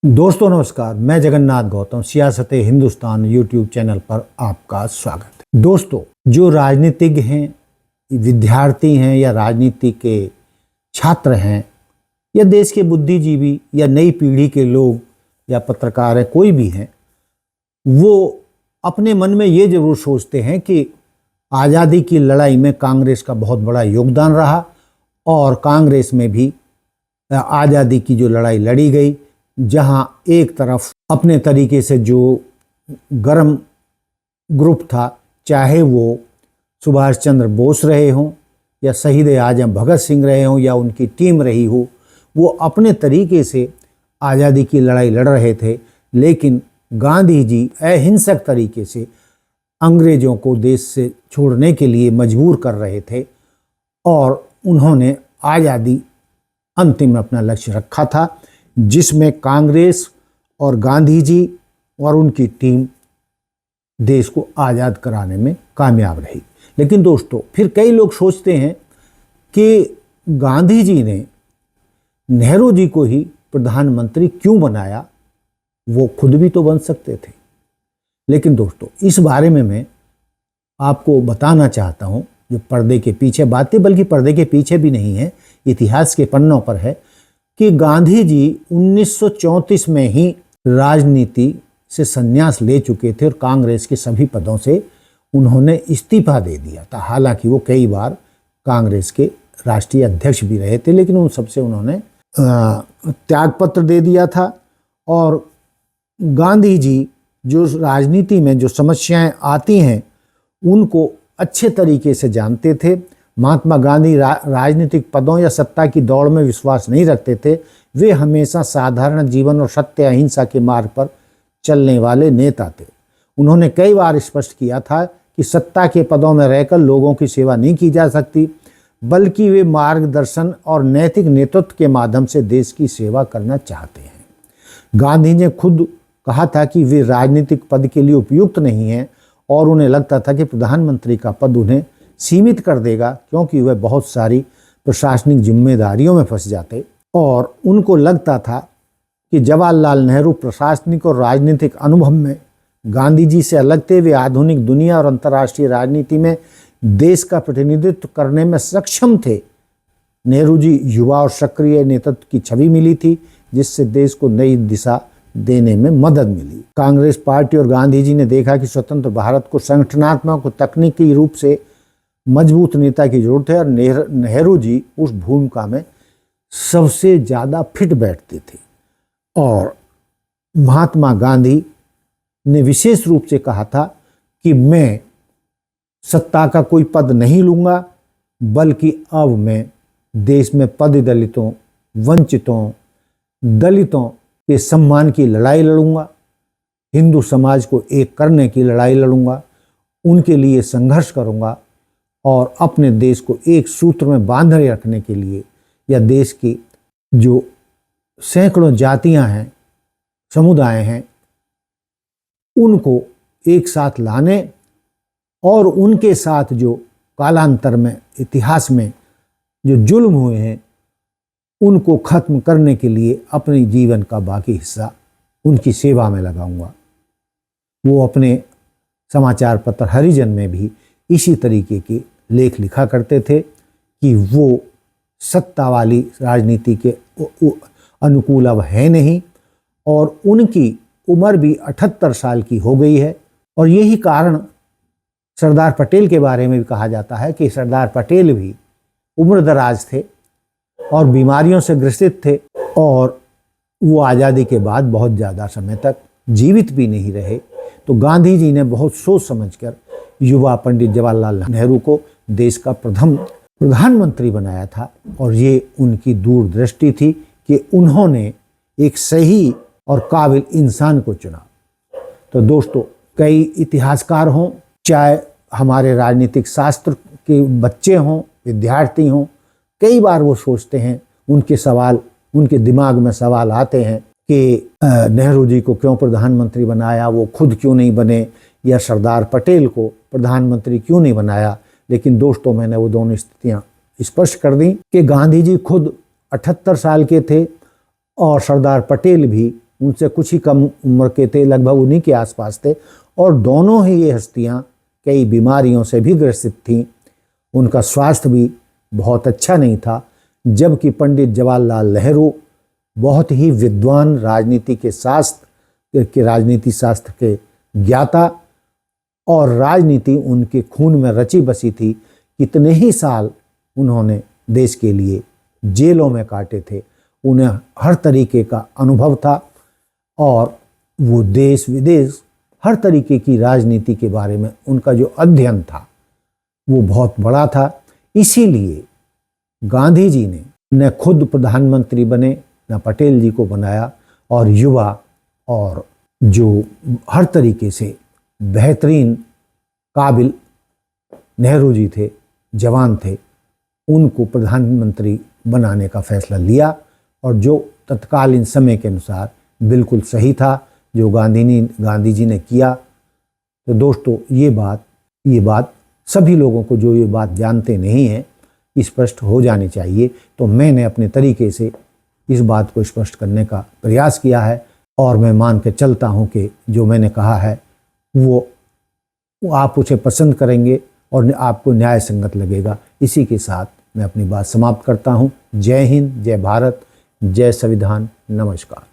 दोस्तों नमस्कार, मैं जगन्नाथ गौतम सियासत हिंदुस्तान यूट्यूब चैनल पर आपका स्वागत है। दोस्तों, जो राजनीतिज्ञ हैं, विद्यार्थी हैं या राजनीति के छात्र हैं या देश के बुद्धिजीवी या नई पीढ़ी के लोग या पत्रकार हैं, कोई भी हैं, वो अपने मन में ये जरूर सोचते हैं कि आज़ादी की लड़ाई में कांग्रेस का बहुत बड़ा योगदान रहा और कांग्रेस में भी आज़ादी की जो लड़ाई लड़ी गई, जहां एक तरफ अपने तरीके से जो गर्म ग्रुप था, चाहे वो सुभाष चंद्र बोस रहे हों या शहीद आजम भगत सिंह रहे हों या उनकी टीम रही हो, वो अपने तरीके से आज़ादी की लड़ाई लड़ रहे थे। लेकिन गांधी जी अहिंसक तरीके से अंग्रेज़ों को देश से छोड़ने के लिए मजबूर कर रहे थे और उन्होंने आज़ादी अंतिम में अपना लक्ष्य रखा था, जिसमें कांग्रेस और गांधी जी और उनकी टीम देश को आज़ाद कराने में कामयाब रही। लेकिन दोस्तों, फिर कई लोग सोचते हैं कि गांधी जी ने नेहरू जी को ही प्रधानमंत्री क्यों बनाया, वो खुद भी तो बन सकते थे। लेकिन दोस्तों, इस बारे में मैं आपको बताना चाहता हूँ, जो पर्दे के पीछे बातें, बल्कि पर्दे के पीछे भी नहीं है, इतिहास के पन्नों पर है कि गांधी जी 1934 में ही राजनीति से संन्यास ले चुके थे और कांग्रेस के सभी पदों से उन्होंने इस्तीफा दे दिया था। हालांकि वो कई बार कांग्रेस के राष्ट्रीय अध्यक्ष भी रहे थे, लेकिन उन सबसे उन्होंने त्यागपत्र दे दिया था। और गांधी जी जो राजनीति में जो समस्याएं आती हैं उनको अच्छे तरीके से जानते थे। महात्मा गांधी राजनीतिक पदों या सत्ता की दौड़ में विश्वास नहीं रखते थे। वे हमेशा साधारण जीवन और सत्य अहिंसा के मार्ग पर चलने वाले नेता थे। उन्होंने कई बार स्पष्ट किया था कि सत्ता के पदों में रहकर लोगों की सेवा नहीं की जा सकती, बल्कि वे मार्गदर्शन और नैतिक नेतृत्व के माध्यम से देश की सेवा करना चाहते हैं। गांधी ने खुद कहा था कि वे राजनीतिक पद के लिए उपयुक्त नहीं हैं और उन्हें लगता था कि प्रधानमंत्री का पद उन्हें सीमित कर देगा, क्योंकि वह बहुत सारी प्रशासनिक जिम्मेदारियों में फंस जाते। और उनको लगता था कि जवाहरलाल नेहरू प्रशासनिक और राजनीतिक अनुभव में गांधी जी से अलग थे। वे आधुनिक दुनिया और अंतर्राष्ट्रीय राजनीति में देश का प्रतिनिधित्व करने में सक्षम थे। नेहरू जी युवा और सक्रिय नेतृत्व की छवि मिली थी, जिससे देश को नई दिशा देने में मदद मिली। कांग्रेस पार्टी और गांधी जी ने देखा कि स्वतंत्र भारत को संगठनात्मक और तकनीकी रूप से मजबूत नेता की जरूरत है और नेहरू जी उस भूमिका में सबसे ज़्यादा फिट बैठते थे। और महात्मा गांधी ने विशेष रूप से कहा था कि मैं सत्ता का कोई पद नहीं लूँगा, बल्कि अब मैं देश में पद दलितों, वंचितों, दलितों के सम्मान की लड़ाई लड़ूंगा, हिंदू समाज को एक करने की लड़ाई लड़ूंगा, उनके लिए संघर्ष करूंगा और अपने देश को एक सूत्र में बांधे रखने के लिए, या देश की जो सैकड़ों जातियां हैं, समुदाय हैं, उनको एक साथ लाने और उनके साथ जो कालांतर में इतिहास में जो जुल्म हुए हैं उनको खत्म करने के लिए अपने जीवन का बाकी हिस्सा उनकी सेवा में लगाऊंगा। वो अपने समाचार पत्र हरिजन में भी इसी तरीके के लेख लिखा करते थे कि वो सत्ता वाली राजनीति के अनुकूल अब है नहीं और उनकी उम्र भी 78 साल की हो गई है। और यही कारण सरदार पटेल के बारे में भी कहा जाता है कि सरदार पटेल भी उम्रदराज थे और बीमारियों से ग्रसित थे और वो आज़ादी के बाद बहुत ज़्यादा समय तक जीवित भी नहीं रहे। तो गांधी जी ने बहुत सोच समझकर युवा पंडित जवाहरलाल नेहरू को देश का प्रथम प्रधानमंत्री बनाया था और ये उनकी दूरदृष्टि थी कि उन्होंने एक सही और काबिल इंसान को चुना। तो दोस्तों, कई इतिहासकार हों, चाहे हमारे राजनीतिक शास्त्र के बच्चे हों, विद्यार्थी हों, कई बार वो सोचते हैं, उनके दिमाग में सवाल आते हैं कि नेहरू जी को क्यों प्रधानमंत्री बनाया, वो खुद क्यों नहीं बने, या सरदार पटेल को प्रधानमंत्री क्यों नहीं बनाया। लेकिन दोस्तों, मैंने वो दोनों स्थितियां स्पष्ट कर दी कि गांधी जी खुद 78 साल के थे और सरदार पटेल भी उनसे कुछ ही कम उम्र के थे, लगभग उन्हीं के आसपास थे, और दोनों ही ये हस्तियां कई बीमारियों से भी ग्रसित थीं। उनका स्वास्थ्य भी बहुत अच्छा नहीं था, जबकि पंडित जवाहरलाल नेहरू बहुत ही विद्वान राजनीति शास्त्र के ज्ञाता, और राजनीति उनके खून में रची बसी थी। कितने ही साल उन्होंने देश के लिए जेलों में काटे थे, उन्हें हर तरीके का अनुभव था, और वो देश विदेश हर तरीके की राजनीति के बारे में उनका जो अध्ययन था वो बहुत बड़ा था। इसीलिए गांधी जी ने न खुद प्रधानमंत्री बने, न पटेल जी को बनाया, और युवा और जो हर तरीके से बेहतरीन काबिल नेहरू जी थे, जवान थे, उनको प्रधानमंत्री बनाने का फैसला लिया, और जो तत्कालीन समय के अनुसार बिल्कुल सही था जो गांधी जी ने किया। तो दोस्तों ये बात सभी लोगों को, जो ये बात जानते नहीं हैं, स्पष्ट हो जानी चाहिए। तो मैंने अपने तरीके से इस बात को स्पष्ट करने का प्रयास किया है, और मैं मान के चलता हूँ कि जो मैंने कहा है वो आप उसे पसंद करेंगे और आपको न्याय संगत लगेगा। इसी के साथ मैं अपनी बात समाप्त करता हूँ। जय हिंद, जय भारत, जय संविधान, नमस्कार।